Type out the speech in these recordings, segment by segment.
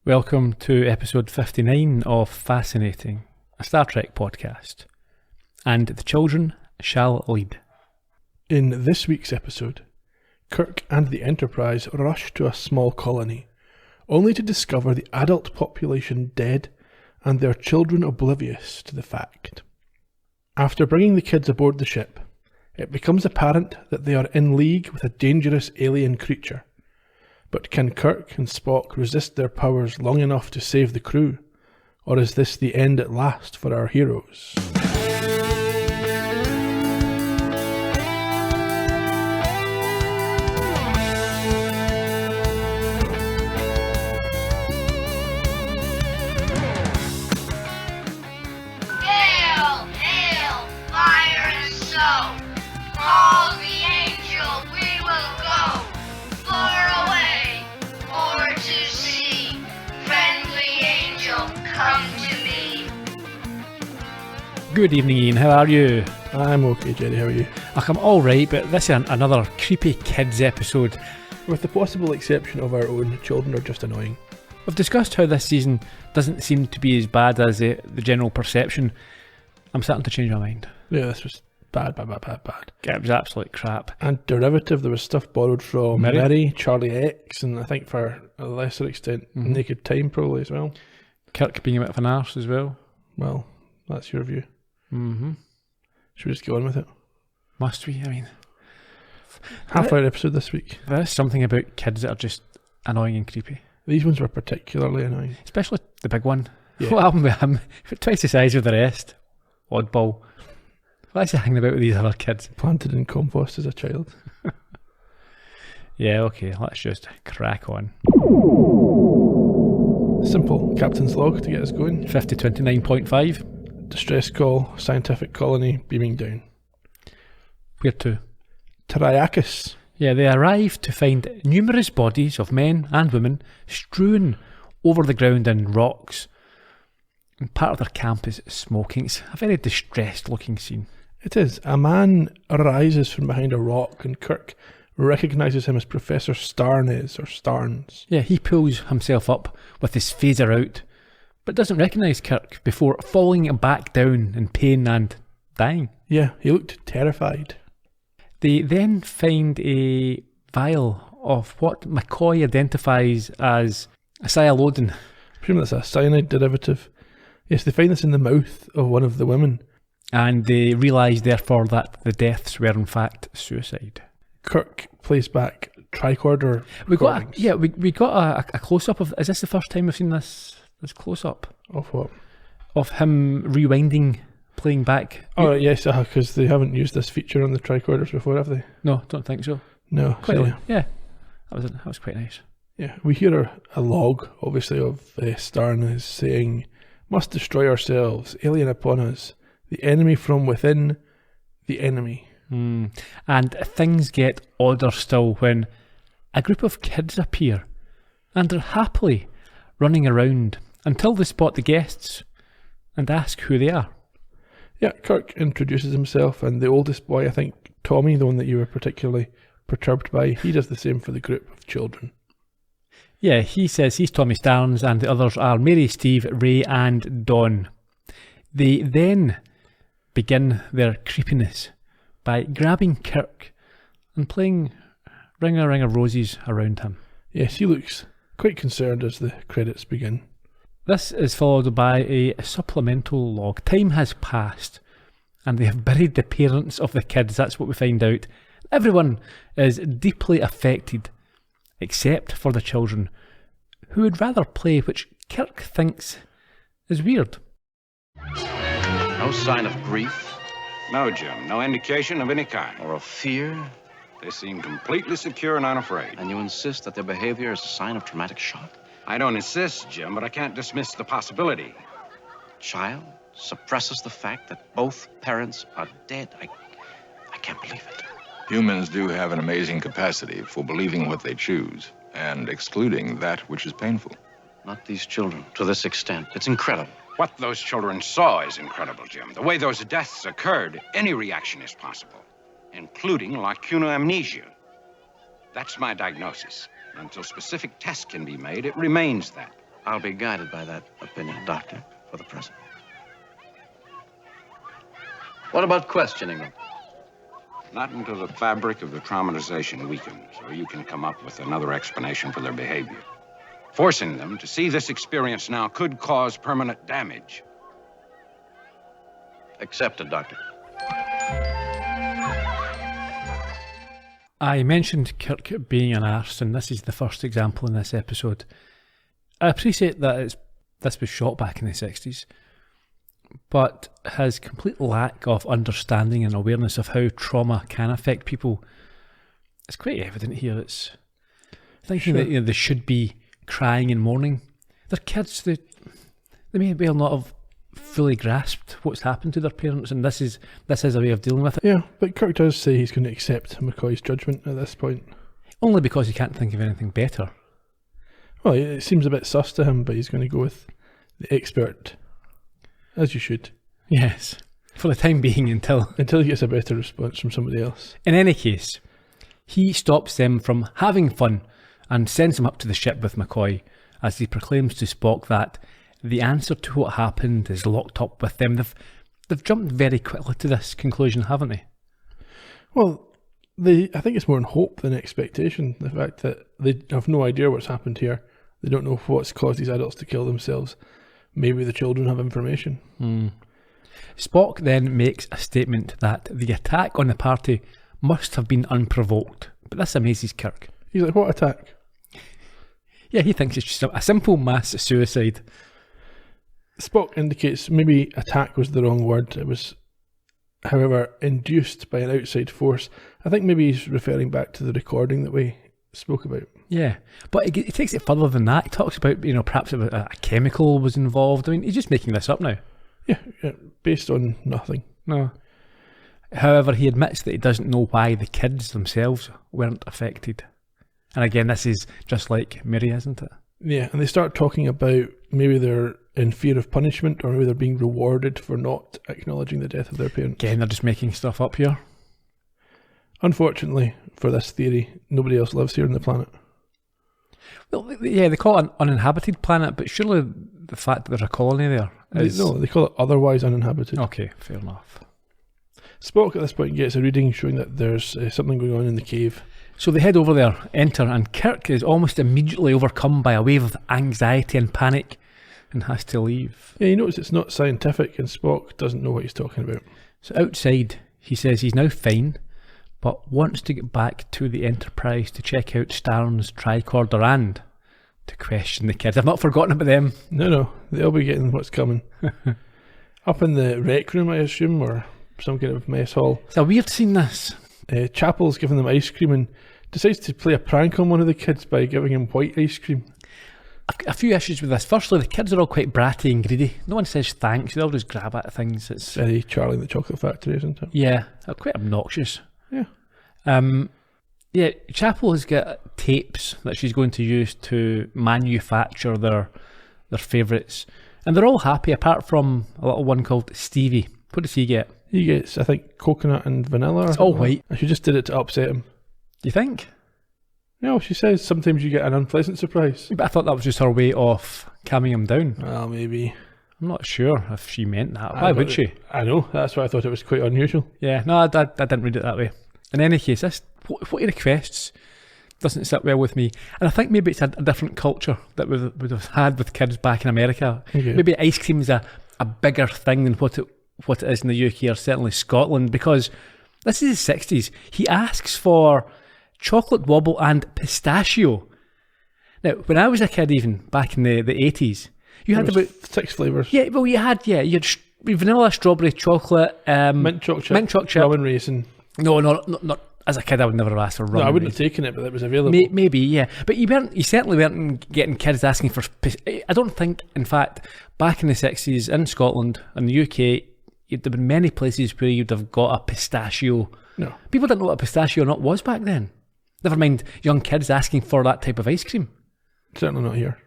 Welcome to episode 59 of Fascinating, a Star Trek podcast. And the children shall lead. In this week's episode, Kirk and the Enterprise rush to a small colony, only to discover the adult population dead and their children oblivious to the fact. After bringing the kids aboard the ship, it becomes apparent that they are in league with a dangerous alien creature. But can Kirk and Spock resist their powers long enough to save the crew? Or is this the end at last for our heroes? Hail, hail, fire and snow. Call the angel, we will go. Far away, or to see. Friendly angel, come to me. Good evening, Ian. How are you? I'm okay, Gerry, how are you? I'm alright, but this is another creepy kids episode. With the possible exception of our own, children are just annoying. We've discussed how this season doesn't seem to be as bad as the general perception. I'm starting to change my mind. Yeah, this was bad. It was absolute crap. And derivative, there was stuff borrowed from Mary? Mary, Charlie X, and I think for a lesser extent, Naked Time probably as well. Kirk being a bit of an arse as well. Well, that's your view. Mm-hmm. Should we just go on with it? Must we? I mean, Half-hour episode this week. there is something about kids that are just annoying and creepy. These ones were particularly annoying. Especially the big one. Yeah. What happened with him? Twice the size of the rest. Oddball. Why's he hanging about with these other kids? Planted in compost as a child. Yeah, okay, let's just crack on. Simple. Captain's log to get us going. 5029.5. Distress call. Scientific colony beaming down. Where to? Tyriakis. Yeah, they arrive to find numerous bodies of men and women strewn over the ground in rocks. And part of their camp is smoking. It's a very distressed looking scene. It is. A man arises from behind a rock and Kirk recognises him as Professor Starnes or Starnes. Yeah, he pulls himself up with his phaser out, but doesn't recognise Kirk before falling back down in pain and dying. Yeah, he looked terrified. They then find a vial of what McCoy identifies as a sialodin. I presume that's a cyanide derivative. Yes, they find this in the mouth of one of the women. And they realise, therefore, that the deaths were in fact suicide. Kirk plays back tricorder We got recordings. we got a close up of. Is this the first time we've seen this close up Of what? of him rewinding, playing back? Oh, yes, because they haven't used this feature on the tricorders before, have they? No, don't think so. No. Quite So, yeah, that was quite nice. yeah, we hear a log, obviously, of Starnes saying, "Must destroy ourselves, alien upon us, the enemy from within, the enemy." And things get odder still when a group of kids appear and are happily running around until they spot the guests and ask who they are. Yeah, Kirk introduces himself, and the oldest boy, I think Tommy, the one that you were particularly perturbed by, he does the same for the group of children. Yeah, he says he's Tommy Starnes and the others are Mary, Steve, Ray and Don. They then begin their creepiness by grabbing Kirk and playing Ring a Ring of Roses around him. Yes, he looks quite concerned as the credits begin. This is followed by a supplemental log. Time has passed and they have buried the parents of the kids. That's what we find out. Everyone is deeply affected except for the children, who would rather play, which Kirk thinks is weird. No sign of grief No, Jim. No indication of any kind. or of fear, They seem completely secure and unafraid. and you insist that their behavior is a sign of traumatic shock? I don't insist, Jim, but I can't dismiss the possibility. Child suppresses the fact that both parents are dead. I can't believe it. Humans do have an amazing capacity for believing what they choose and excluding that which is painful. Not these children, to this extent. It's incredible. What those children saw is incredible, Jim. The way those deaths occurred, any reaction is possible, including lacunar amnesia. That's my diagnosis. Until specific tests can be made, it remains that. I'll be guided by that opinion, Doctor, for the present. What about questioning them? Not until the fabric of the traumatization weakens, or you can come up with another explanation for their behavior. Forcing them to see this experience now could cause permanent damage. Accepted, Doctor. I mentioned Kirk being an arse, and this is the first example in this episode. I appreciate that this was shot back in the 60s, but his complete lack of understanding and awareness of how trauma can affect people is quite evident here. It's thinking that they should be crying and mourning. They're kids, they may well not have fully grasped what's happened to their parents, and this is a way of dealing with it. Yeah, but Kirk does say he's going to accept McCoy's judgment at this point. Only because he can't think of anything better. Well, it seems a bit sus to him, but he's going to go with the expert, as you should. Yes, for the time being until he gets a better response from somebody else. In any case, he stops them from having fun and sends them up to the ship with McCoy as he proclaims to Spock that the answer to what happened is locked up with them. They've jumped very quickly to this conclusion, haven't they? Well, I think it's more in hope than expectation. The fact that they have no idea what's happened here. They don't know what's caused these adults to kill themselves. Maybe the children have information. Spock then makes a statement that the attack on the party must have been unprovoked. But this amazes Kirk. He's like, what attack? Yeah, he thinks it's just a simple mass suicide. Spock indicates maybe attack was the wrong word. It was, however, induced by an outside force. I think maybe he's referring back to the recording that we spoke about. Yeah, but he takes it further than that. He talks about, perhaps a chemical was involved. I mean, he's just making this up now. Yeah, based on nothing. No. However, he admits that he doesn't know why the kids themselves weren't affected. And again, this is just like Mary, isn't it? Yeah, and they start talking about maybe they're in fear of punishment, or maybe they're being rewarded for not acknowledging the death of their parents. Again, they're just making stuff up here. Unfortunately, for this theory, nobody else lives here on the planet. Well, yeah, they call it an uninhabited planet, but surely the fact that there's a colony there is... No, they call it otherwise uninhabited. Okay, fair enough. Spock at this point gets a reading showing that there's something going on in the cave. So they head over there, enter, and Kirk is almost immediately overcome by a wave of anxiety and panic and has to leave. Yeah, he notices it's not scientific, and Spock doesn't know what he's talking about. So outside, he says he's now fine, but wants to get back to the Enterprise to check out Starn's tricorder and to question the kids. I've not forgotten about them. No, they'll be getting what's coming. Up in the rec room, I assume, or some kind of mess hall. It's a weird scene, this. Chapel's giving them ice cream and decides to play a prank on one of the kids by giving him white ice cream. I've got a few issues with this. Firstly, the kids are all quite bratty and greedy. No one says thanks. They all just grab at things. It's very Charlie and the Chocolate Factory, isn't it? Yeah, they're quite obnoxious. Yeah. Yeah, Chapel has got tapes that she's going to use to manufacture their favourites. And they're all happy apart from a little one called Stevie. What does he get? He gets, I think, coconut and vanilla. It's all white. And she just did it to upset him. You think? No, she says sometimes you get an unpleasant surprise. But I thought that was just her way of calming him down. Well, maybe. I'm not sure if she meant that. Why would she? I know, that's why I thought it was quite unusual. Yeah, no, I didn't read it that way. In any case, what he requests doesn't sit well with me. And I think maybe it's a different culture that we would have had with kids back in America. Okay. Maybe ice cream is a bigger thing than what it is in the UK or certainly Scotland, because this is the 60s. He asks for chocolate wobble and pistachio. Now, when I was a kid, even back in the 80s, you had about 6 flavours. Yeah, well, you had vanilla, strawberry, chocolate, mint chocolate chip, rum and raisin. No, not as a kid. I would never have asked for rum. No, I wouldn't have taken it, but it was available. Maybe, yeah, but you certainly weren't getting kids asking for. I don't think, in fact, back in the 60s in Scotland and the UK, there'd been many places where you'd have got a pistachio. No, people didn't know what a pistachio nut was back then. Never mind young kids asking for that type of ice cream. Certainly not here.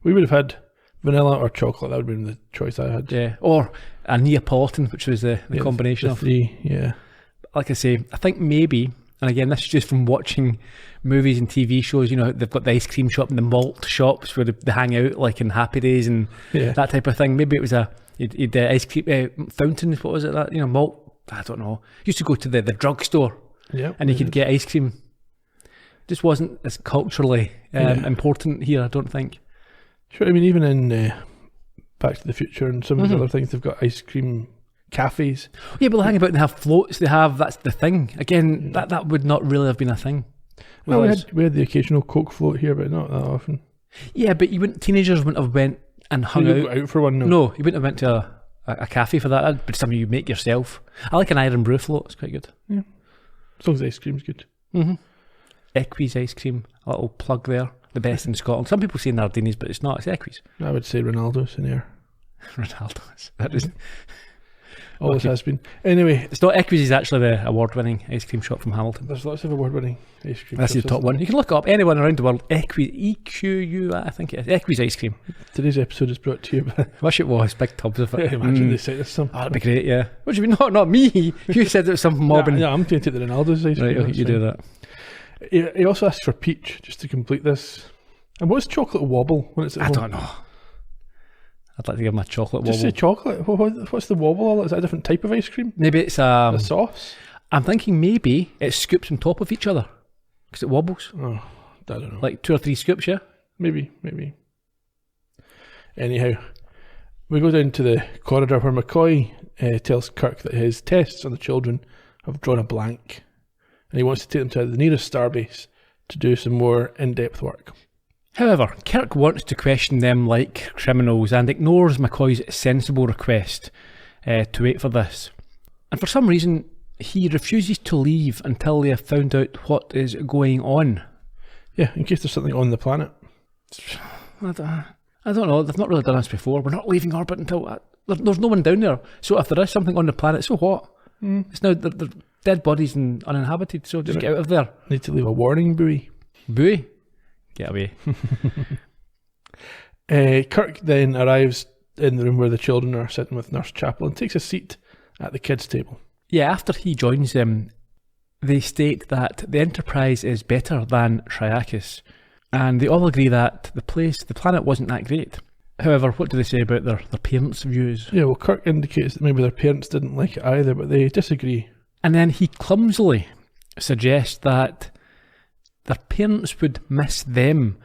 We would have had vanilla or chocolate. That would have been the choice I had. Yeah, or a Neapolitan, which was the combination of 3. Yeah. Like I say, I think maybe And again, this is just from watching movies and TV shows. You know, they've got the ice cream shop and the malt shops where they hang out, like in Happy Days and that type of thing. Maybe it was you'd ice cream fountains. What was it? That, you know, malt. I don't know. Used to go to the drugstore, and you could get ice cream. Just wasn't as culturally important here, I don't think. Sure. I mean, even in Back to the Future and some of the other things, they've got ice cream cafes. Yeah, but they hang about and they have floats. That's the thing. Again, that would not really have been a thing. Well, we had the occasional Coke float here, but not that often. Yeah, but teenagers wouldn't have went and hung out. Go out for one, no. No, you wouldn't have went to a cafe for that. That'd be something you make yourself. I like an iron brew float. It's quite good. Yeah, as long as the ice cream's good. Equi's ice cream, a little plug there. The best in Scotland. Some people say Nardini's, but it's not. It's Equi's. I would say Ronaldo's in there. Ronaldo's. That is. Always has been. Anyway, it's not Equi's. Is actually the award-winning ice cream shop from Hamilton. There's lots of award-winning ice cream. That's the top one. You can look up anyone around the world. Equi's, EQU, I think it is. Equi's ice cream. Today's episode is brought to you by. Wish it was big tubs of it. Imagine they sent us some. Oh, that'd be great. Yeah. What do you mean? Not me. You said it was some mobbing. Yeah, I'm going to take the Ronaldo's ice cream. Right, you do that. He also asks for peach just to complete this. And what's chocolate wobble when it's at home? I don't know. I'd like to give him a chocolate wobble. Just say chocolate. What's the wobble? Is that a different type of ice cream? Maybe it's a sauce. I'm thinking maybe it scoops on top of each other because it wobbles. Oh, I don't know. Like 2 or 3 scoops, yeah. Maybe. Anyhow, we go down to the corridor where McCoy tells Kirk that his tests on the children have drawn a blank, and he wants to take them to the nearest starbase to do some more in-depth work. However, Kirk wants to question them like criminals and ignores McCoy's sensible request to wait for this. And for some reason, he refuses to leave until they have found out what is going on. Yeah, in case there's something on the planet. I don't know, they've not really done this before. We're not leaving orbit until... there's no one down there. So if there is something on the planet, so what? It's now they're dead bodies and uninhabited, so just get out of there. Need to leave a warning buoy. Buoy? Get away. Kirk then arrives in the room where the children are sitting with Nurse Chapel and takes a seat at the kids' table. Yeah, after he joins them, they state that the Enterprise is better than Triakis, and they all agree that the planet wasn't that great. However, what do they say about their parents' views? Yeah, well, Kirk indicates that maybe their parents didn't like it either, but they disagree. And then he clumsily suggests that their parents would miss them,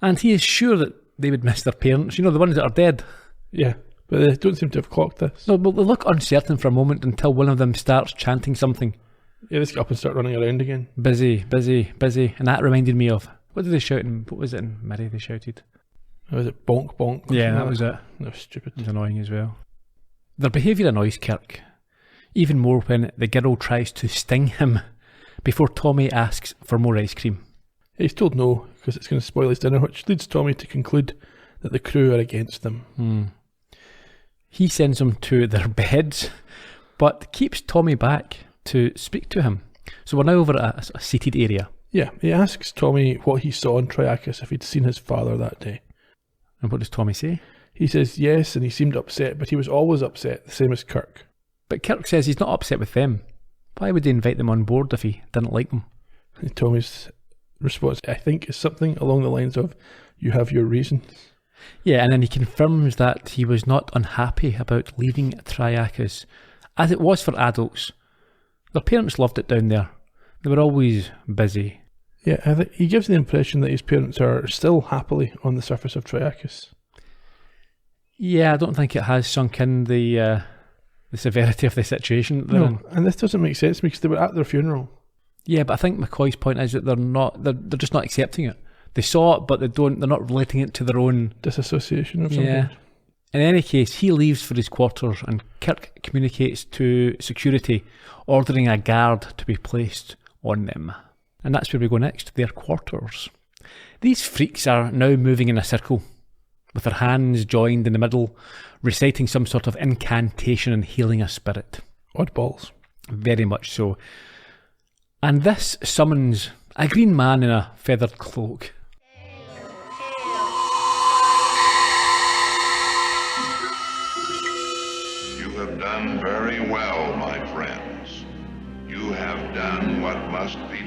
and he is sure that they would miss their parents, you know, the ones that are dead. Yeah, but they don't seem to have clocked this. No, but they look uncertain for a moment until one of them starts chanting something. Yeah, they get up and start running around again. Busy, and that reminded me of, what did they shout in, what was it in Murray they shouted? Was it bonk bonk? Yeah, that was it. That was stupid. It was annoying as well. Their behaviour annoys Kirk, even more when the girl tries to sting him before Tommy asks for more ice cream. He's told no, because it's going to spoil his dinner, which leads Tommy to conclude that the crew are against them. He sends them to their beds, but keeps Tommy back to speak to him. So we're now over at a seated area. Yeah, he asks Tommy what he saw on Triakis, if he'd seen his father that day. And what does Tommy say? He says yes, and he seemed upset, but he was always upset, the same as Kirk. But Kirk says he's not upset with them. Why would they invite them on board if he didn't like them? And Tommy's response, I think, is something along the lines of, you have your reasons. Yeah, and then he confirms that he was not unhappy about leaving Triakis, as it was for adults. Their parents loved it down there. They were always busy. Yeah, he gives the impression that his parents are still happily on the surface of Triakis. Yeah, I don't think it has sunk in the severity of the situation. No, and this doesn't make sense because they were at their funeral. Yeah, but I think McCoy's point is that they're just not accepting it. They saw it, but they're not relating it to their own disassociation of something. Yeah. In any case, he leaves for his quarters and Kirk communicates to security, ordering a guard to be placed on them. And that's where we go next, their quarters. These freaks are now moving in a circle, with their hands joined in the middle, reciting some sort of incantation and healing a spirit. Oddballs. Very much so. And this summons a green man in a feathered cloak. You have done very well, my friends. You have done what must be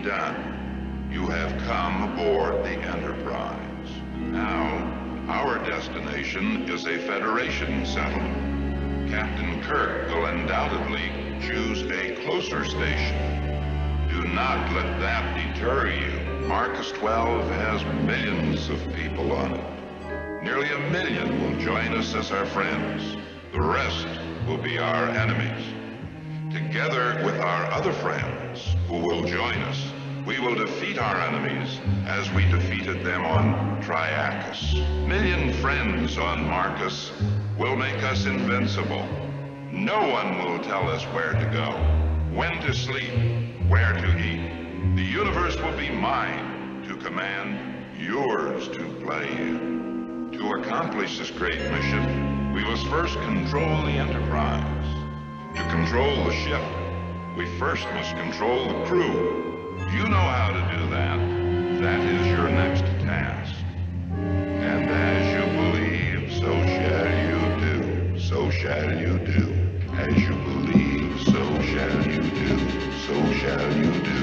destination is a Federation settlement. Captain Kirk will undoubtedly choose a closer station. Do not let that deter you. Marcus 12 has millions of people on it. Nearly 1 million will join us as our friends. The rest will be our enemies. Together with our other friends who will join us, we will defeat our enemies as we defeated them on Triacus. 1 million friends on Marcus will make us invincible. No one will tell us where to go, when to sleep, where to eat. The universe will be mine to command, yours to play in. To accomplish this great mission, we must first control the Enterprise. To control the ship, we first must control the crew. You know how to do that. That is your next task. And as you believe, so shall you do. So shall you do. As you believe, so shall you do. So shall you do.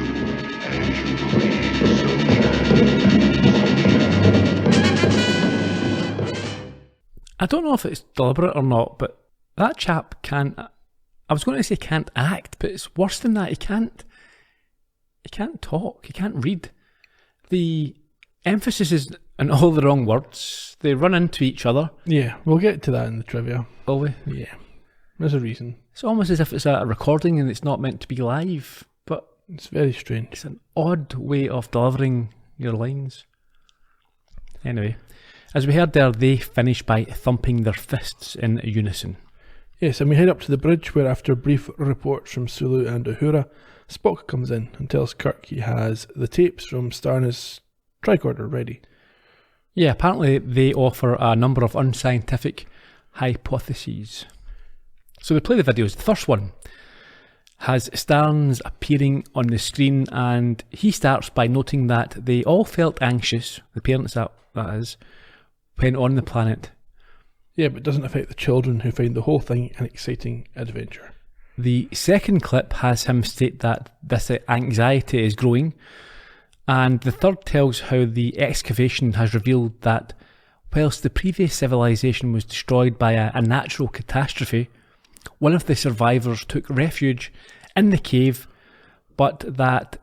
As you believe, so shall you do. So shall you do. I don't know if it's deliberate or not, but that chap can't... I was going to say can't act, but it's worse than that. He can't talk. He can't read. The emphasis is on all the wrong words. They run into each other. Yeah, we'll get to that in the trivia. Will we? Yeah, there's a reason. It's almost as if it's a recording and it's not meant to be live, but It's very strange. it's an odd way of delivering your lines. Anyway, as we heard there, they finish by thumping their fists in unison. Yes, and we head up to the bridge where, after brief reports from Sulu and Uhura, Spock comes in and tells Kirk he has the tapes from Starna's tricorder ready. Yeah, apparently they offer a number of unscientific hypotheses. So they play the videos. The first one has Starnes appearing on the screen, and he starts by noting that they all felt anxious, the parents that is, when on the planet. Yeah, but it doesn't affect the children, who find the whole thing an exciting adventure. The second clip has him state that this anxiety is growing, and the third tells how the excavation has revealed that whilst the previous civilization was destroyed by a natural catastrophe, one of the survivors took refuge in the cave, but that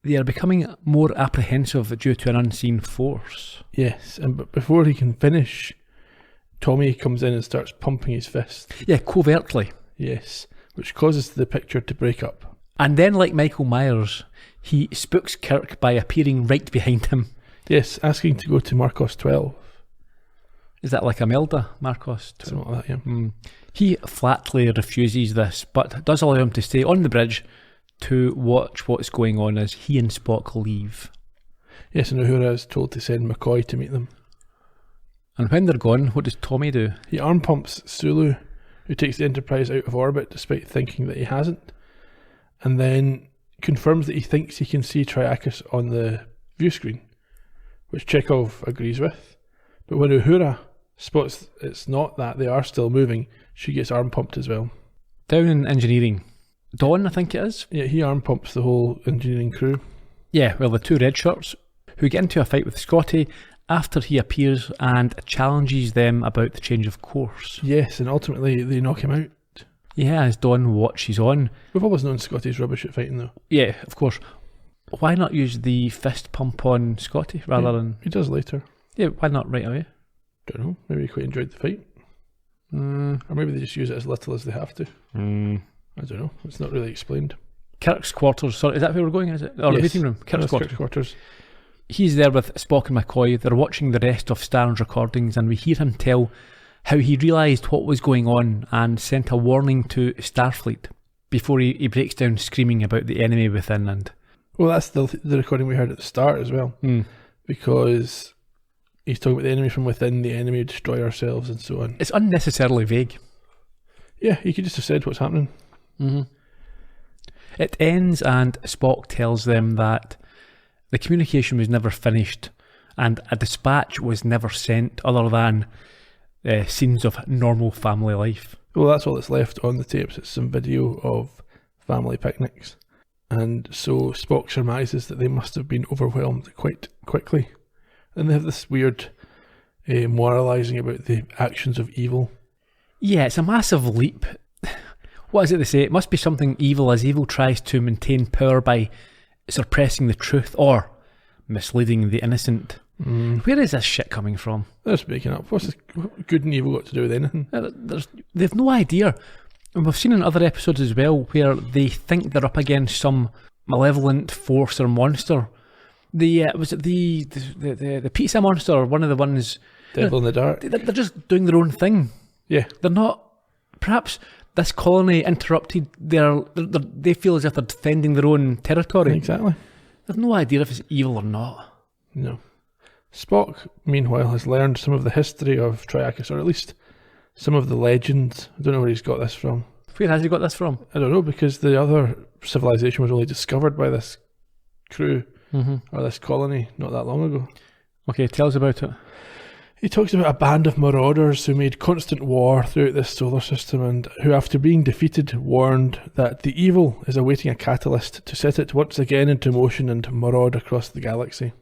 they are becoming more apprehensive due to an unseen force. Yes, but before he can finish, Tommy comes in and starts pumping his fist. Yeah, covertly. Yes, which causes the picture to break up. And then, like Michael Myers, he spooks Kirk by appearing right behind him. Yes, asking to go to Marcos 12. Is that like Imelda, Marcos? Something like that, yeah. He flatly refuses this, but does allow him to stay on the bridge to watch what's going on as he and Spock leave. Yes, and Uhura is told to send McCoy to meet them. And when they're gone, what does Tommy do? He arm pumps Sulu, who takes the Enterprise out of orbit despite thinking that he hasn't, and then confirms that he thinks he can see Triacus on the view screen, which Chekhov agrees with. But when Uhura spots it's not that, they are still moving, she gets arm pumped as well. Down in engineering. Dawn, I think it is? Yeah, he arm pumps the whole engineering crew. Yeah, well, the two red shirts, who get into a fight with Scotty after he appears and challenges them about the change of course. Yes, and ultimately they knock him out. Yeah, as Dawn watches on. We've always known Scotty's rubbish at fighting, though. Yeah, of course. Why not use the fist pump on Scotty rather than... He does later. Yeah, why not right away? Don't know, maybe he quite enjoyed the fight. Or maybe they just use it as little as they have to. I don't know, it's not really explained. Kirk's quarters, sorry, is that where we're going, is it? Or yes. meeting room? Kirk's quarters. He's there with Spock and McCoy. They're watching the rest of Starn's recordings, and we hear him tell how he realised what was going on and sent a warning to Starfleet before he breaks down screaming about the enemy within. And well, that's the recording we heard at the start as well, because he's talking about the enemy from within, the enemy destroy ourselves, and so on. It's unnecessarily vague. Yeah, he could just have said what's happening. It ends and Spock tells them that the communication was never finished and a dispatch was never sent other than scenes of normal family life. Well, that's all that's left on the tapes. It's some video of family picnics. And so Spock surmises that they must have been overwhelmed quite quickly. And they have this weird moralising about the actions of evil. Yeah, it's a massive leap. What is it they say? It must be something evil, as evil tries to maintain power by suppressing the truth or misleading the innocent. Where is this shit coming from? They're just making up. What's good and evil got to do with anything? They've no idea. And we've seen in other episodes as well where they think they're up against some malevolent force or monster. Was it the pizza monster? One of the ones. Devil in the dark. They're just doing their own thing. Yeah. They're not. Perhaps this colony interrupted they feel as if they're defending their own territory. Exactly. They've no idea if it's evil or not. No. Spock, meanwhile, has learned some of the history of Triacus, or at least some of the legends. I don't know where he's got this from. Where has he got this from? I don't know, because the other civilization was only discovered by this crew, or this colony, not that long ago. Okay, tell us about it. He talks about a band of marauders who made constant war throughout this solar system and who, after being defeated, warned that the evil is awaiting a catalyst to set it once again into motion and maraud across the galaxy.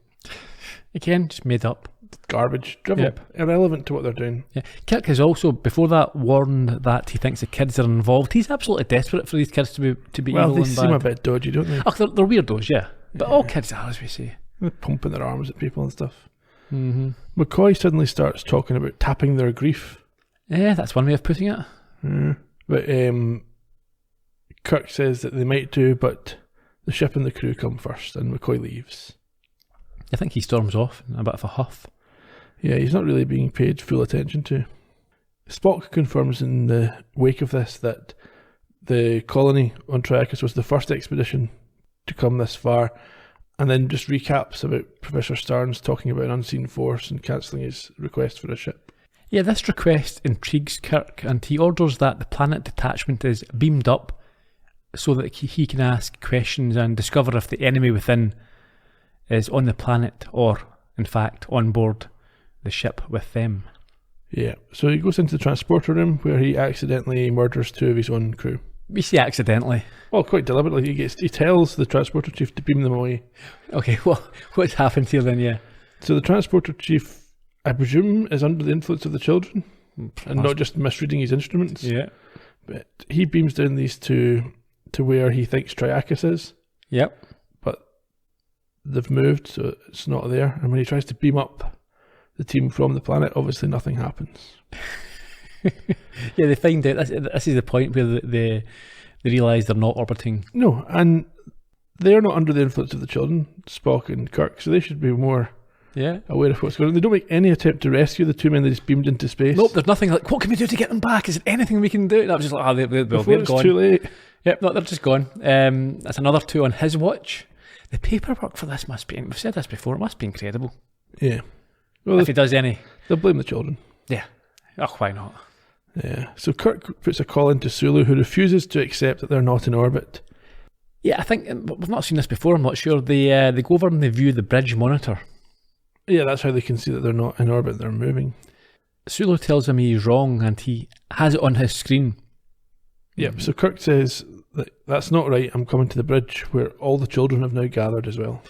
Again, just made up. Garbage. Drivel. Yep. Irrelevant to what they're doing. Yeah. Kirk has also, before that, warned that he thinks the kids are involved. He's absolutely desperate for these kids to be well, evil and bad. they seem a bit dodgy, don't they? Oh, they're weirdos, yeah. But all kids are, as we say. They're pumping their arms at people and stuff. McCoy suddenly starts talking about tapping their grief. Yeah, that's one way of putting it. But Kirk says that they might do, but the ship and the crew come first, and McCoy leaves. I think he storms off in a bit of a huff. Yeah, he's not really being paid full attention to. Spock confirms in the wake of this that the colony on Triacus was the first expedition to come this far, and then just recaps about Professor Starnes talking about an unseen force and cancelling his request for a ship. Yeah, this request intrigues Kirk, and he orders that the planet detachment is beamed up so that he can ask questions and discover if the enemy within is on the planet or, in fact, on board the ship with them. Yeah, so he goes into the transporter room where he accidentally murders 2 of his own crew. We say accidentally. Well, quite deliberately. He tells the transporter chief to beam them away. Okay, what's happened here then, yeah? So the transporter chief, I presume, is under the influence of the children and not just misreading his instruments. Yeah. But he beams down these 2 to where he thinks Triacus is. Yep. But they've moved, so it's not there. And when he tries to beam up the team from the planet, obviously nothing happens. Yeah, they find out this is the point where they realise they're not orbiting. No, and they're not under the influence of the children, Spock and Kirk, so they should be more aware of what's going on. They don't make any attempt to rescue the 2 men they just beamed into space. Nope, there's nothing like, what can we do to get them back? Is there anything we can do? That was just like, they're it's gone. Too late. Yep, no, they're just gone. That's another 2 on his watch. The paperwork for this must be, we've said this before, it must be incredible. Yeah. Well, if he does any. They'll blame the children. Yeah. Oh, why not? Yeah. So Kirk puts a call into Sulu, who refuses to accept that they're not in orbit. Yeah, I think we've not seen this before. I'm not sure. They go over and they view the bridge monitor. Yeah, that's how they can see that they're not in orbit. They're moving. Sulu tells him he's wrong, and he has it on his screen. Yep. So Kirk says that's not right. I'm coming to the bridge where all the children have now gathered as well.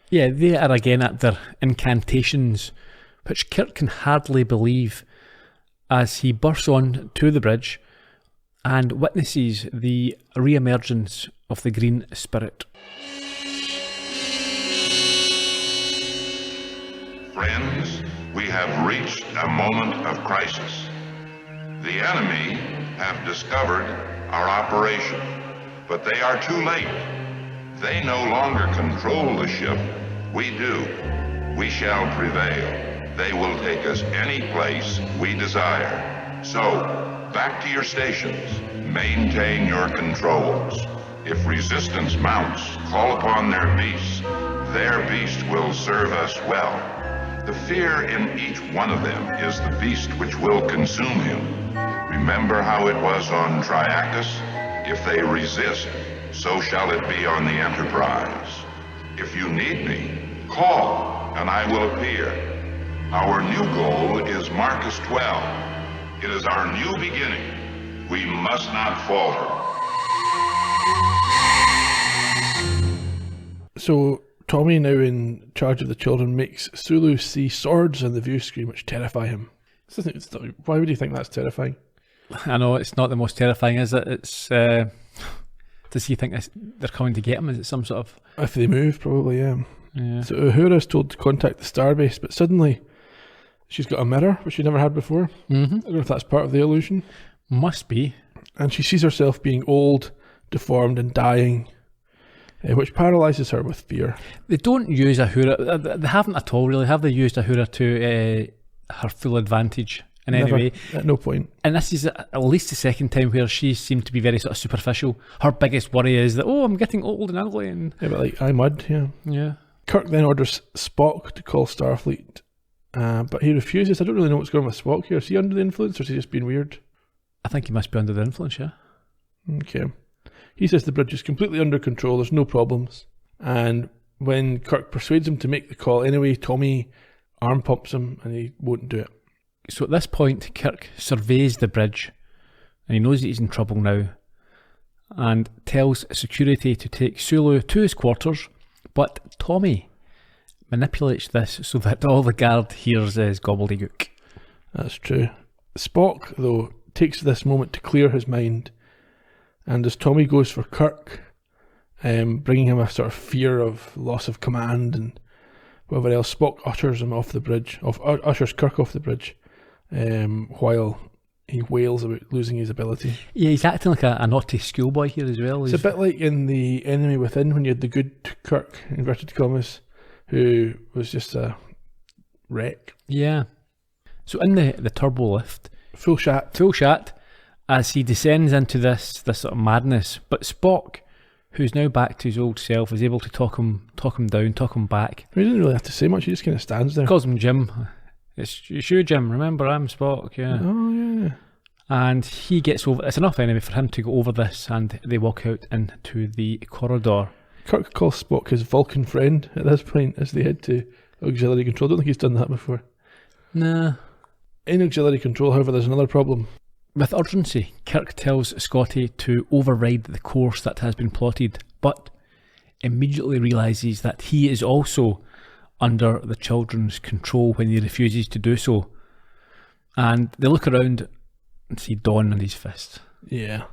Yeah, they are again at their incantations, which Kirk can hardly believe, as he bursts on to the bridge and witnesses the re-emergence of the green spirit. Friends, we have reached a moment of crisis. The enemy have discovered our operation, but they are too late. They no longer control the ship. We do. We shall prevail. They will take us any place we desire. So, back to your stations. Maintain your controls. If resistance mounts, call upon their beasts. Their beast will serve us well. The fear in each one of them is the beast which will consume him. Remember how it was on Triacus? If they resist, so shall it be on the Enterprise. If you need me, call, and I will appear. Our new goal is Marcus 12. It is our new beginning. We must not falter. So Tommy, now in charge of the children, makes Sulu see swords on the view screen which terrify him. Why would you think that's terrifying? I know it's not the most terrifying, is it? It's does he think they're coming to get him? Is it some sort of... If they move, probably, yeah. Yeah. So Uhura is told to contact the starbase, but suddenly she's got a mirror, which she never had before. Mm-hmm. I don't know if that's part of the illusion. Must be. And she sees herself being old, deformed and dying, which paralyses her with fear. They don't use Uhura. They haven't at all, really. Have they used Uhura to her full advantage in any Never, way? at no point. And this is at least the second time where she seemed to be very sort of superficial. Her biggest worry is that, I'm getting old and ugly. And Yeah, but like, I'm mud, yeah. yeah. Kirk then orders Spock to call Starfleet, but he refuses. I don't really know what's going on with Spock here. Is he under the influence, or is he just being weird? I think he must be under the influence, yeah. Okay. He says the bridge is completely under control, there's no problems. And when Kirk persuades him to make the call anyway, Tommy arm pumps him and he won't do it. So at this point, Kirk surveys the bridge and he knows that he's in trouble now and tells security to take Sulu to his quarters, but Tommy manipulates this so that all the guard hears is gobbledygook. That's true. Spock, though, takes this moment to clear his mind, and as Tommy goes for Kirk, bringing him a sort of fear of loss of command and whatever else, Spock ushers him off the bridge, ushers Kirk off the bridge, while he wails about losing his ability. Yeah, he's acting like a naughty schoolboy here as well. It's a bit like in The Enemy Within when you had the good Kirk, inverted commas, who was just a wreck. Yeah. So in the turbo lift, Full chat as he descends into this sort of madness, but Spock, who's now back to his old self, is able to talk him down, talk him back. He doesn't really have to say much, he just kind of stands there. Calls him Jim. It's you, Jim. Remember, I'm Spock, yeah. Oh, yeah. And he gets over. It's enough anyway for him to go over this, and they walk out into the corridor. Kirk calls Spock his Vulcan friend at this point as they head to auxiliary control. I don't think he's done that before. Nah. In auxiliary control, however, there's another problem. With urgency, Kirk tells Scotty to override the course that has been plotted, but immediately realises that he is also under the children's control when he refuses to do so. And they look around and see Dawn in his fist. Yeah,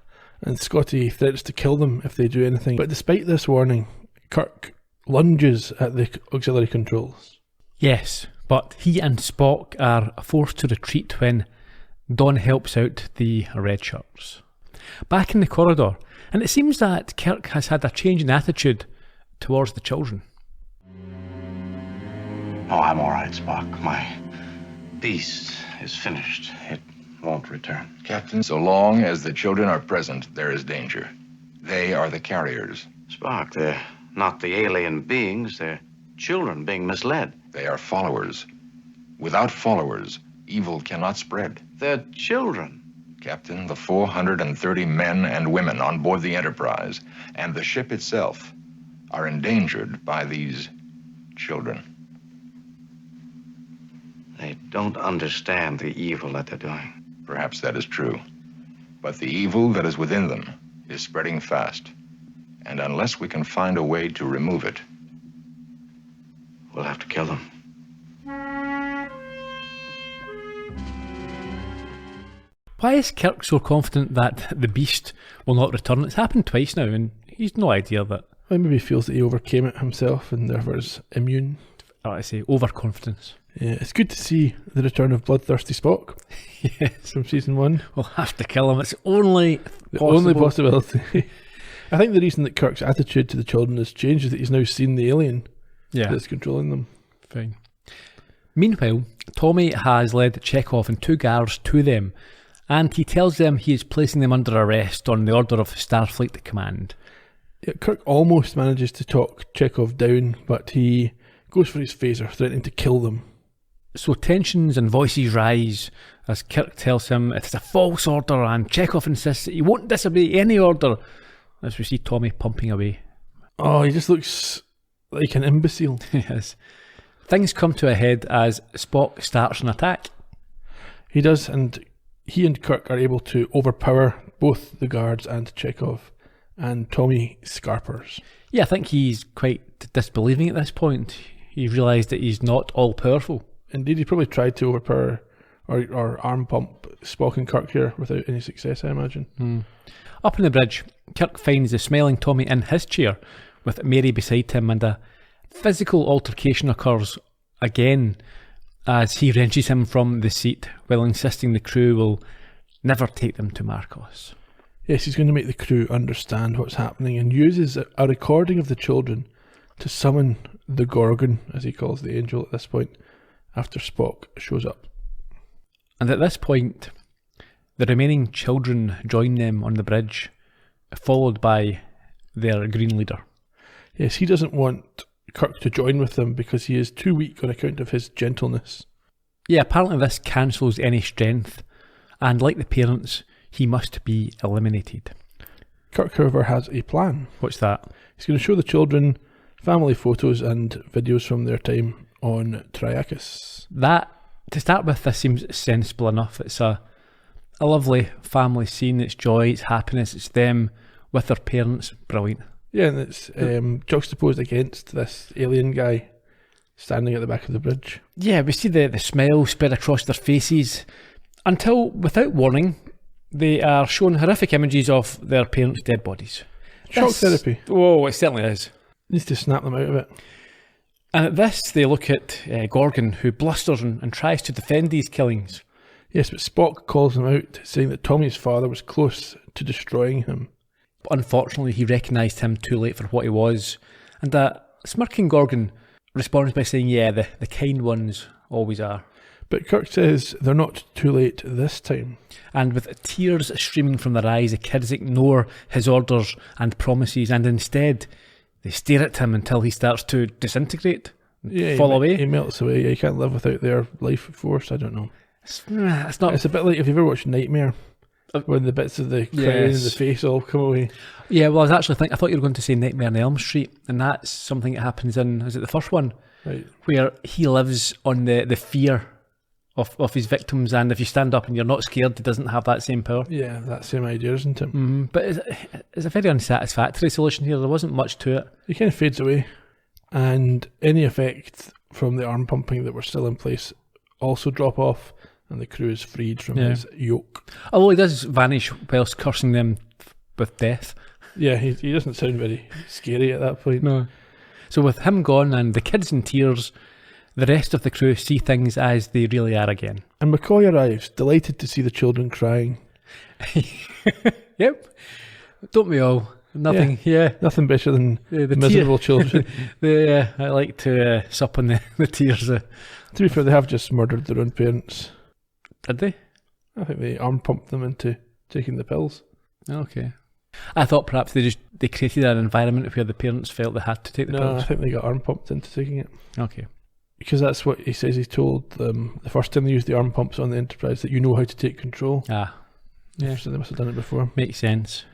and Scotty threatens to kill them if they do anything. But despite this warning, Kirk lunges at the auxiliary controls. Yes, but he and Spock are forced to retreat when Dawn helps out the red shirts. Back in the corridor, and it seems that Kirk has had a change in attitude towards the children. Oh, I'm all right, Spock. My beast is finished. It won't return. Captain, so long as the children are present, there is danger. They are the carriers. Spock, they're not the alien beings. They're children being misled. They are followers. Without followers, evil cannot spread. They're children. Captain, the 430 men and women on board the Enterprise and the ship itself are endangered by these children. They don't understand the evil that they're doing. Perhaps that is true. But the evil that is within them is spreading fast. And unless we can find a way to remove it, we'll have to kill them. Why is Kirk so confident that the beast will not return? It's happened twice now, and he's no idea that. Well, maybe he feels that he overcame it himself and therefore is immune. I say overconfidence. Yeah, it's good to see the return of bloodthirsty Spock. Yes, from season 1. We'll have to kill him. It's only only possibility. I think the reason that Kirk's attitude to the children has changed is that he's now seen the alien that's controlling them. Fine. Meanwhile, Tommy has led Chekhov and 2 guards to them, and he tells them he is placing them under arrest on the order of Starfleet Command. Yeah, Kirk almost manages to talk Chekhov down, but he goes for his phaser, threatening to kill them. So tensions and voices rise as Kirk tells him it's a false order, and Chekhov insists that he won't disobey any order, as we see Tommy pumping away. Oh, he just looks like an imbecile. Yes. Things come to a head as Spock starts an attack. He does, and he and Kirk are able to overpower both the guards and Chekhov and Tommy Scarpers. Yeah, I think he's quite disbelieving at this point. He realised that he's not all-powerful. Indeed, he probably tried to overpower or arm pump Spock and Kirk here without any success, I imagine. Up on the bridge, Kirk finds the smiling Tommy in his chair with Mary beside him, and a physical altercation occurs again as he wrenches him from the seat while insisting the crew will never take them to Marcos. Yes, he's going to make the crew understand what's happening and uses a recording of the children to summon the Gorgon, as he calls the angel at this point, after Spock shows up. And at this point, the remaining children join them on the bridge, followed by their green leader. Yes, he doesn't want Kirk to join with them because he is too weak on account of his gentleness. Yeah, apparently this cancels any strength, and like the parents, he must be eliminated. Kirk, however, has a plan. What's that? He's going to show the children family photos and videos from their time on Triakis. That, to start with, this seems sensible enough. It's a lovely family scene. It's joy, it's happiness, it's them with their parents. Brilliant. Yeah, and it's juxtaposed against this alien guy standing at the back of the bridge. Yeah, we see the smile spread across their faces until, without warning, they are shown horrific images of their parents' dead bodies. Shock therapy. Oh, it certainly is. Needs to snap them out of it. And at this, they look at Gorgon, who blusters and tries to defend these killings. Yes, but Spock calls him out, saying that Tommy's father was close to destroying him. But unfortunately, he recognised him too late for what he was. And that smirking Gorgon responds by saying, yeah, the kind ones always are. But Kirk says they're not too late this time. And with tears streaming from their eyes, the kids ignore his orders and promises, and instead they stare at him until he starts to disintegrate, fall away. He melts away. You can't live without their life force. I don't know. It's not. It's a bit like if you've ever watched Nightmare, when the bits of the crown and the face all come away. Yeah, well, I thought you were going to say Nightmare on Elm Street, and that's something that happens in, is it the first one? Right. Where he lives on the fear of his victims, and if you stand up and you're not scared, he doesn't have that same power. Yeah, that same idea, isn't it? Mm-hmm. But it's a very unsatisfactory solution here. There wasn't much to it. He kind of fades away, and any effect from the arm pumping that were still in place also drop off, and the crew is freed from his yoke. Although he does vanish whilst cursing them with death. Yeah, he doesn't sound very scary at that point. No. So with him gone and the kids in tears, the rest of the crew see things as they really are again. And McCoy arrives, delighted to see the children crying. Yep. Don't we all? Nothing. Yeah. Nothing better than the miserable children. I like to sup on the tears. To be fair, they have just murdered their own parents. Did they? I think they arm pumped them into taking the pills. Okay. I thought perhaps they created an environment where the parents felt they had to take the pills. No, I think they got arm pumped into taking it. Okay. Because that's what he says he told them the first time they used the arm pumps on the Enterprise, that you know how to take control. Ah. Yeah. So they must have done it before. Makes sense.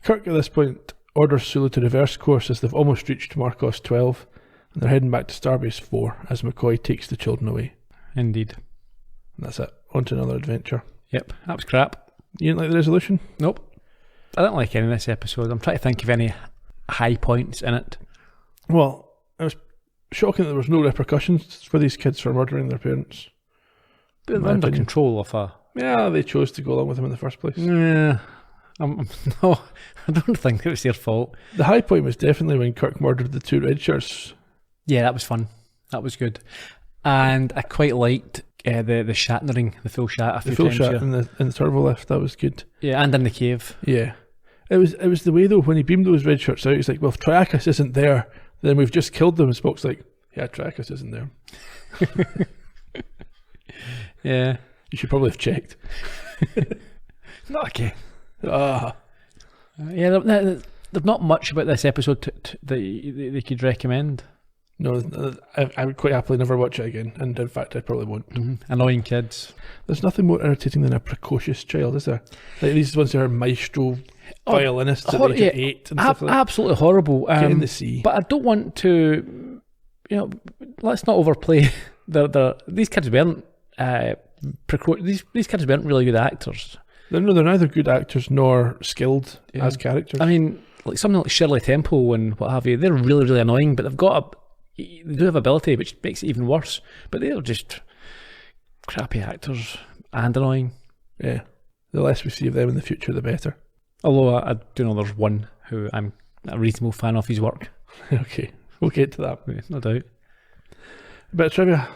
Kirk at this point orders Sulu to reverse course as they've almost reached Marcos 12, and they're heading back to Starbase 4 as McCoy takes the children away. Indeed. And that's it. On to another adventure. Yep, that was crap. You didn't like the resolution? Nope. I didn't like any of this episode. I'm trying to think of any high points in it. Well, it was shocking that there was no repercussions for these kids for murdering their parents. They're under control of a... Yeah, they chose to go along with them in the first place. Yeah. No, I don't think it was their fault. The high point was definitely when Kirk murdered the two red shirts. Yeah, that was fun. That was good. And I quite liked the Shatnering, the full shat a few times. The full shat in the turbo lift, that was good. Yeah, and in the cave. Yeah. It was the way though, when he beamed those red shirts out, he's like, well, if Triakis isn't there, then we've just killed them. And Spock's like, yeah, Triakis isn't there. Yeah. You should probably have checked. Not again. Yeah, there's not much about this episode that they could recommend. No, I would quite happily never watch it again, and in fact I probably won't. Mm-hmm. Annoying kids. There's nothing more irritating than a precocious child, is there? Like these ones who are maestro violinists at the age of 8 and stuff like that. Absolutely horrible. Get in the sea. But I don't want to, let's not overplay. These kids weren't these kids weren't really good actors. They're neither good actors nor skilled as characters. I mean, like something like Shirley Temple and what have you, they're really, really annoying, but they do have ability, which makes it even worse. But they're just crappy actors and annoying. Yeah. The less we see of them in the future, the better. Although I do know there's one who I'm a reasonable fan of his work. Okay, we'll get to that. Yeah, no doubt. A bit of trivia.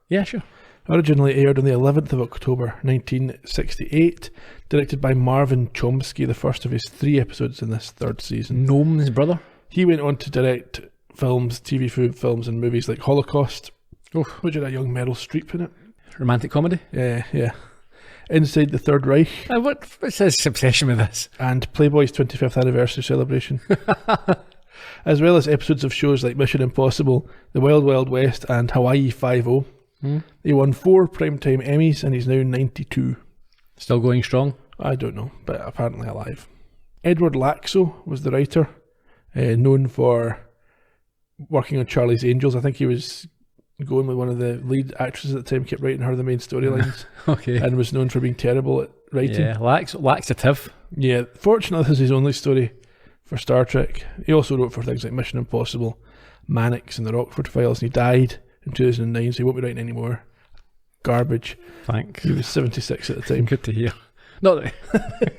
Yeah, sure. Originally aired on the 11th of October 1968, directed by Marvin Chomsky, the first of his 3 episodes in this 3rd season. Gnome's brother. He went on to direct films, TV films and movies like Holocaust, which had a young Meryl Streep in it. Romantic comedy. Yeah. Inside the Third Reich. What's his obsession with this? And Playboy's 25th anniversary celebration. As well as episodes of shows like Mission Impossible, The Wild Wild West and Hawaii Five-0. He won 4 Primetime Emmys and he's now 92. Still going strong? I don't know, but apparently alive. Edward Laxo was the writer, known for working on Charlie's Angels. I think he was going with one of the lead actresses at the time, kept writing her the main storylines. Okay. And was known for being terrible at writing. Yeah, laxative. Yeah, fortunately this is his only story for Star Trek. He also wrote for things like Mission Impossible, Mannix and the Rockford Files, and he died in 2009, so he won't be writing any more. Garbage. Thanks. He was 76 at the time. Good to hear. Not that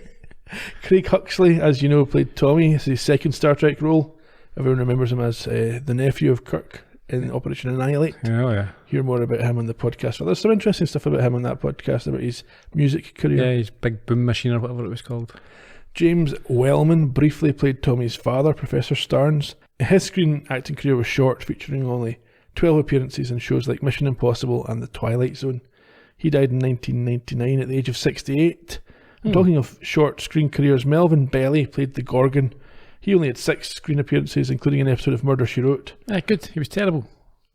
Craig Huxley, as you know, played Tommy. It's his 2nd Star Trek role. Everyone remembers him as the nephew of Kirk in Operation Annihilate. Oh, yeah. Hear more about him on the podcast. Well, there's some interesting stuff about him on that podcast, about his music career. Yeah, his Big Boom Machine or whatever it was called. James Wellman briefly played Tommy's father, Professor Starnes. His screen acting career was short, featuring only 12 appearances in shows like Mission Impossible and The Twilight Zone. He died in 1999 at the age of 68. And talking of short screen careers, Melvin Belly played the Gorgon. He only had 6 screen appearances, including an episode of Murder, She Wrote. Yeah, good. He was terrible. Do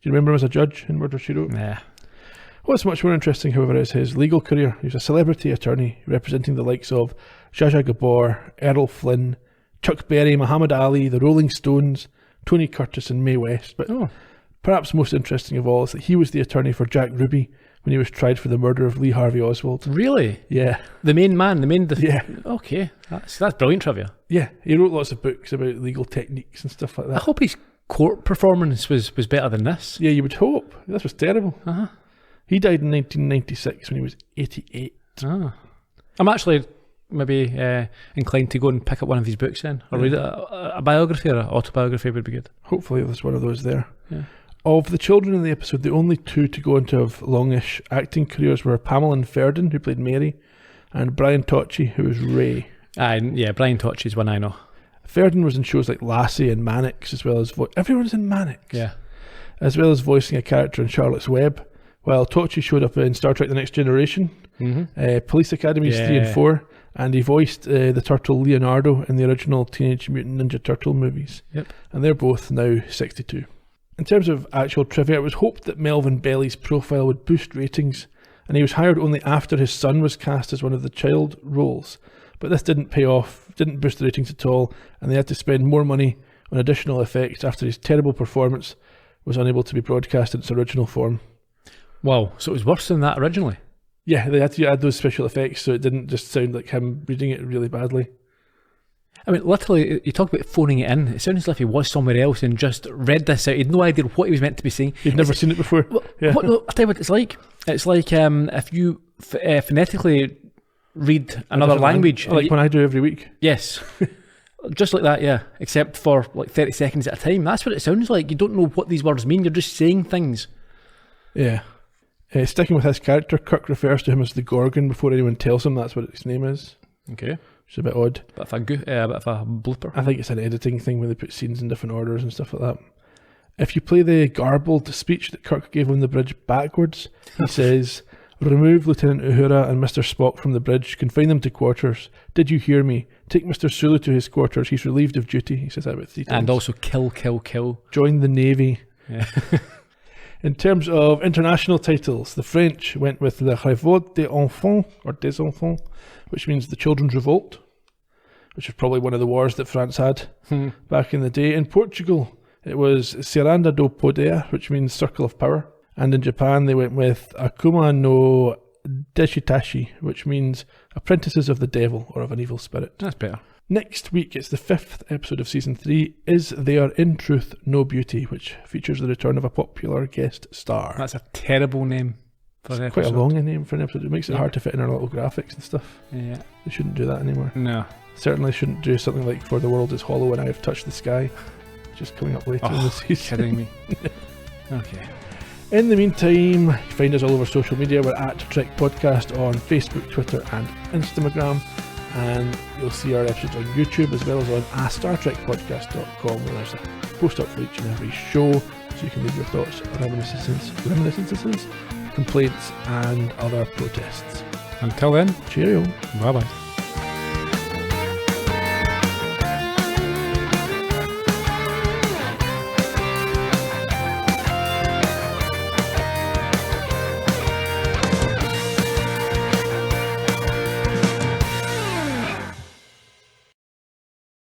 you remember him as a judge in Murder, She Wrote? Nah. What's much more interesting, however, is his legal career. He was a celebrity attorney representing the likes of Zsa Zsa Gabor, Errol Flynn, Chuck Berry, Muhammad Ali, the Rolling Stones, Tony Curtis and Mae West. But perhaps most interesting of all is that he was the attorney for Jack Ruby when he was tried for the murder of Lee Harvey Oswald. Really? Yeah. The main man, yeah. Okay. That's brilliant trivia. Yeah, he wrote lots of books about legal techniques and stuff like that. I hope his court performance was better than this. Yeah, you would hope. This was terrible. Uh-huh. He died in 1996 when he was 88. Ah. I'm actually maybe inclined to go and pick up one of his books then, or read a biography or an autobiography would be good. Hopefully there's one of those there. Yeah. Of the children in the episode, the only 2 to go on to have longish acting careers were Pamela Ferdin, who played Mary, and Brian Tocci, who was Ray. Yeah, Brian Tocci's one I know. Ferdin was in shows like Lassie and Mannix, as well as everyone's in Mannix. Yeah. As well as voicing a character in Charlotte's Web, while Tocci showed up in Star Trek The Next Generation, Police Academies 3 and 4, and he voiced the turtle Leonardo in the original Teenage Mutant Ninja Turtle movies. Yep. And they're both now 62. In terms of actual trivia, it was hoped that Melvin Belly's profile would boost ratings, and he was hired only after his son was cast as one of the child roles. But this didn't pay off, didn't boost the ratings at all, and they had to spend more money on additional effects after his terrible performance was unable to be broadcast in its original form. Wow, so it was worse than that originally? Yeah, they had to add those special effects so it didn't just sound like him reading it really badly. I mean, literally, you talk about phoning it in. It sounds as if he was somewhere else and just read this out. He had no idea what he was meant to be saying. You've never seen it before? Well, I'll tell you what it's like. It's like if you phonetically read another language. Like when I do every week. Yes. Just like that, yeah. Except for like 30 seconds at a time. That's what it sounds like. You don't know what these words mean. You're just saying things. Yeah. Sticking with his character, Kirk refers to him as the Gorgon before anyone tells him that's what his name is. Okay. Which is a bit odd. A bit of a blooper. I think it's an editing thing where they put scenes in different orders and stuff like that. If you play the garbled speech that Kirk gave on the bridge backwards, he says, "Remove Lieutenant Uhura and Mr. Spock from the bridge. Confine them to quarters. Did you hear me? Take Mr. Sulu to his quarters. He's relieved of duty." He says that about 3 times. And also kill. Join the Navy. Yeah. In terms of international titles, the French went with Le Révolte des Enfants, or des Enfants, which means the Children's Revolt, which was probably one of the wars that France had back in the day. In Portugal, it was Ciranda do Poder, which means Circle of Power. And in Japan, they went with Akuma no Deshitashi, which means Apprentices of the Devil, or of an Evil Spirit. That's better. Next week, it's the 5th episode of Season 3, Is There in Truth No Beauty, which features the return of a popular guest star. That's a terrible name for an It's quite a episode. long name for an episode. It makes it hard to fit in our little graphics and stuff. Yeah. They shouldn't do that anymore. No. Certainly shouldn't do something like For the World is Hollow and I Have Touched the Sky, just coming up later in the season. Kidding me. Okay. In the meantime, find us all over social media. We're at Trek Podcast on Facebook, Twitter and Instagram. And you'll see our episodes on YouTube as well as on astartrekpodcast.com, where there's a post up for each and every show, so you can leave your thoughts, reminiscences, complaints and other protests. Until then, Cheerio. bye bye.